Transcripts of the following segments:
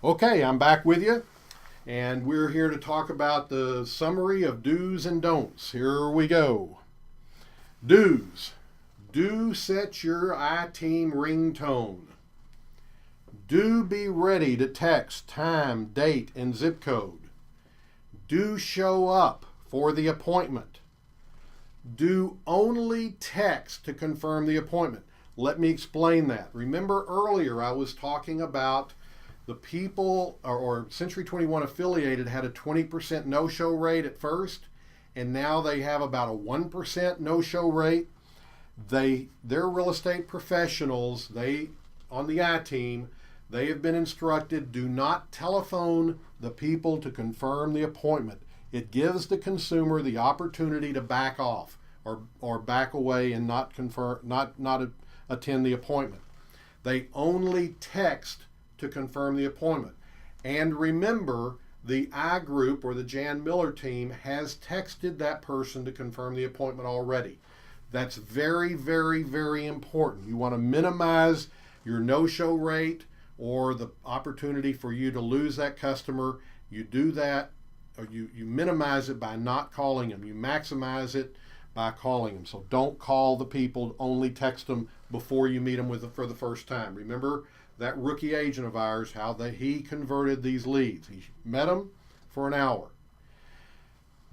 Okay, I'm back with you, and we're here to talk about the summary of do's and don'ts. Here we go. Do's. Do set your iTeam ringtone. Do be ready to text time, date, and zip code. Do show up for the appointment. Do only text to confirm the appointment. Let me explain that. Remember earlier I was talking about the people or Century 21 affiliated had a 20% no-show rate at first, and now they have about a 1% no-show rate. They're real estate professionals. On the iTeam, they have been instructed, do not telephone the people to confirm the appointment. It gives the consumer the opportunity to back off or back away and not attend the appointment. They only text to confirm the appointment. And remember, the I group or the Jan Miller team has texted that person to confirm the appointment already. That's very, very, very important. You want to minimize your no-show rate or the opportunity for you to lose that customer. You do that, or you minimize it by not calling them. You maximize it by calling them. So don't call the people, only text them before you meet them for the first time. Remember that rookie agent of ours, how he converted these leads. He met them for an hour.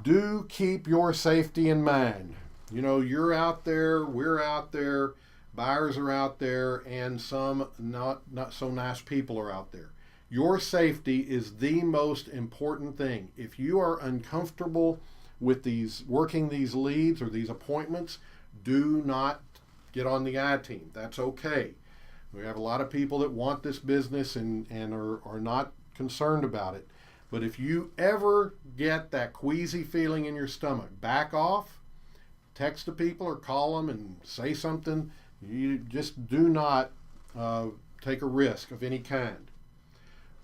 Do keep your safety in mind. You know, you're out there, we're out there, buyers are out there, and some not so nice people are out there. Your safety is the most important thing. If you are uncomfortable with working these leads or these appointments, do not get on the iTeam. That's okay. We have a lot of people that want this business and are not concerned about it. But if you ever get that queasy feeling in your stomach, back off, text the people or call them and say something. You just do not take a risk of any kind.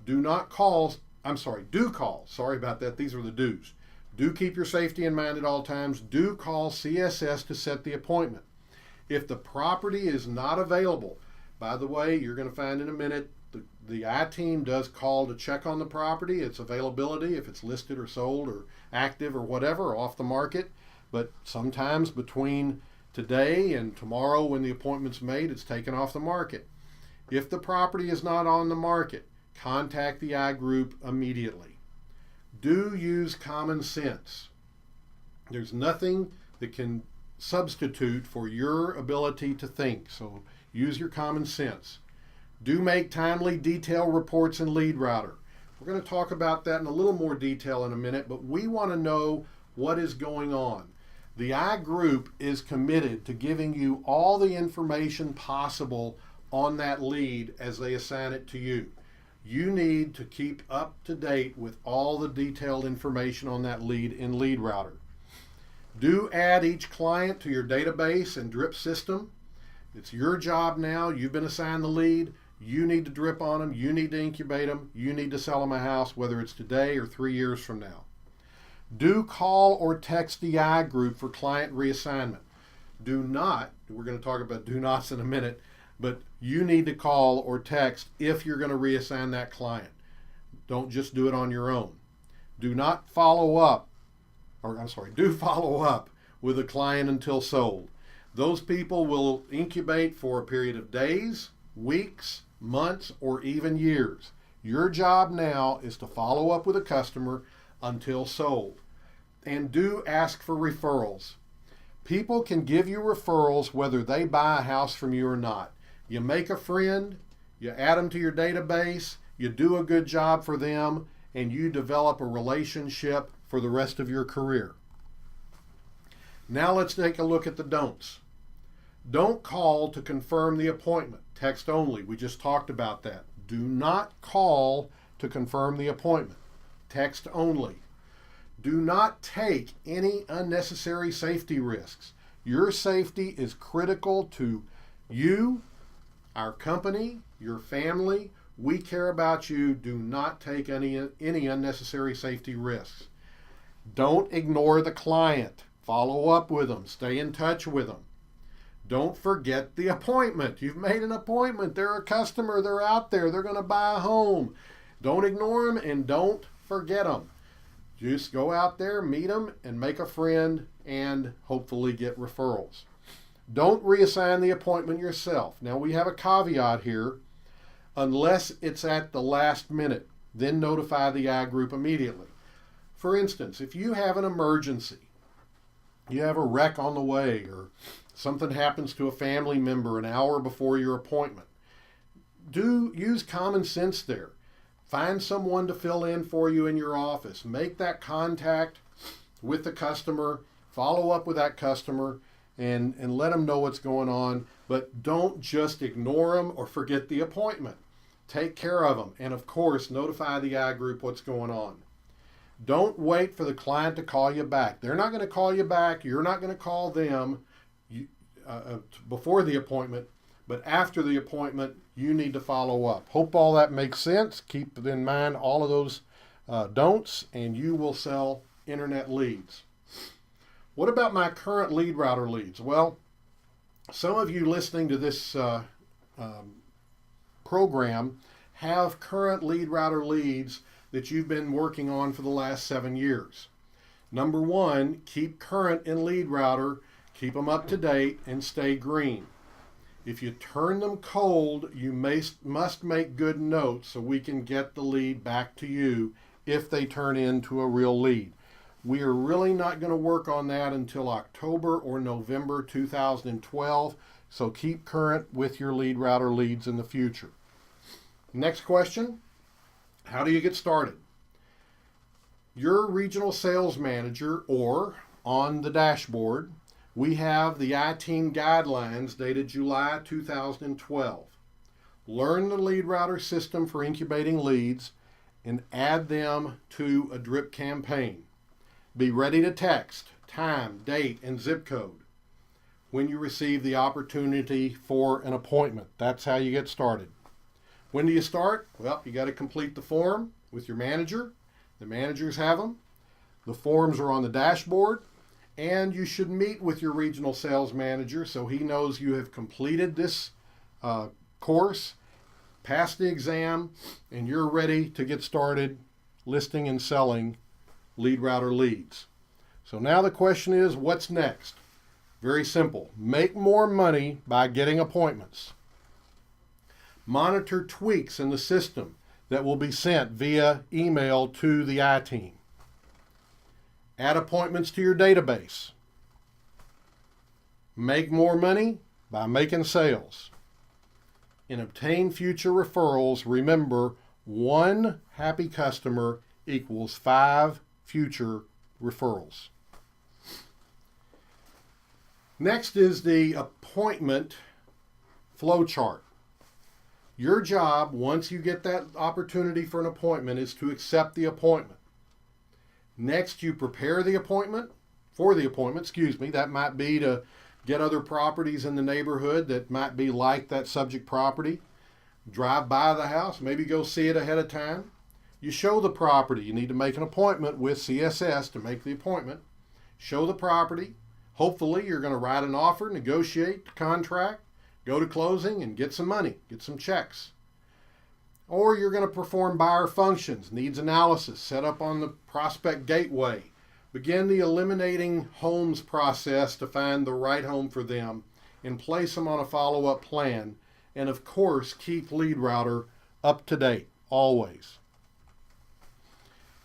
Do call. Sorry about that. These are the do's. Do keep your safety in mind at all times. Do call CSS to set the appointment. If the property is not available, by the way, you're going to find in a minute, the iTeam does call to check on the property, its availability, if it's listed or sold or active or whatever, or off the market. But sometimes between today and tomorrow when the appointment's made, it's taken off the market. If the property is not on the market, contact the I group immediately. Do use common sense. There's nothing that can substitute for your ability to think, so use your common sense. Do make timely detailed reports in Lead Router. We're going to talk about that in a little more detail in a minute, but we want to know what is going on. The I group is committed to giving you all the information possible on that lead as they assign it to you. You need to keep up to date with all the detailed information on that lead in Lead Router. Do add each client to your database and drip system. It's your job now. You've been assigned the lead. You need to drip on them. You need to incubate them. You need to sell them a house, whether it's today or 3 years from now. Do call or text the I group for client reassignment. Do not, we're going to talk about do nots in a minute, but you need to call or text if you're going to reassign that client. Don't just do it on your own. Do follow up with a client until sold. Those people will incubate for a period of days, weeks, months, or even years. Your job now is to follow up with a customer until sold. And do ask for referrals. People can give you referrals whether they buy a house from you or not. You make a friend, you add them to your database, you do a good job for them, and you develop a relationship for the rest of your career. Now let's take a look at the don'ts. Don't call to confirm the appointment. Text only. We just talked about that. Do not call to confirm the appointment. Text only. Do not take any unnecessary safety risks. Your safety is critical to you, our company, your family. We care about you. Do not take any unnecessary safety risks. Don't ignore the client. Follow up with them. Stay in touch with them. Don't forget the appointment. You've made an appointment. They're a customer. They're out there. They're going to buy a home. Don't ignore them and don't forget them. Just go out there, meet them, and make a friend and hopefully get referrals. Don't reassign the appointment yourself. Now, we have a caveat here. Unless it's at the last minute, then notify the I group immediately. For instance, if you have an emergency, you have a wreck on the way, or something happens to a family member an hour before your appointment, use common sense there. Find someone to fill in for you in your office. Make that contact with the customer, follow up with that customer, and let them know what's going on. But don't just ignore them or forget the appointment. Take care of them. And of course, notify the I group what's going on. Don't wait for the client to call you back. They're not going to call you back. You're not going to call them before the appointment. But after the appointment, you need to follow up. Hope all that makes sense. Keep in mind all of those don'ts, and you will sell internet leads. What about my current lead router leads? Well, some of you listening to this program have current lead router leads that you've been working on for the last 7 years. Number one, keep current in lead router, keep them up to date, and stay green. If you turn them cold, you must make good notes so we can get the lead back to you if they turn into a real lead. We are really not going to work on that until October or November 2012, so keep current with your lead router leads in the future. Next question, how do you get started? Your regional sales manager, or on the dashboard, we have the iTeam guidelines dated July 2012. Learn the lead router system for incubating leads and add them to a drip campaign. Be ready to text time, date, and zip code when you receive the opportunity for an appointment. That's how you get started. When do you start? Well, you got to complete the form with your manager. The managers have them. The forms are on the dashboard. And you should meet with your regional sales manager so he knows you have completed this course, passed the exam, and you're ready to get started listing and selling lead router leads. So now the question is, what's next? Very simple. Make more money by getting appointments. Monitor tweaks in the system that will be sent via email to the iTeam. Add appointments to your database. Make more money by making sales. And obtain future referrals. Remember, 1 happy customer equals 5 future referrals. Next is the appointment flow chart. Your job, once you get that opportunity for an appointment, is to accept the appointment. Next, you prepare the appointment, That might be to get other properties in the neighborhood that might be like that subject property. Drive by the house, maybe go see it ahead of time. You show the property. You need to make an appointment with CSS to make the appointment. Show the property. Hopefully, you're going to write an offer, negotiate the contract, go to closing, and get some money, get some checks. Or you're going to perform buyer functions, needs analysis, set up on the prospect gateway. Begin the eliminating homes process to find the right home for them and place them on a follow-up plan. And of course, keep lead router up to date, always.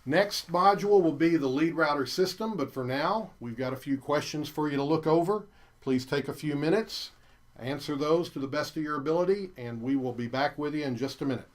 Next module will be the lead router system, but for now, we've got a few questions for you to look over. Please take a few minutes, answer those to the best of your ability, and we will be back with you in just a minute.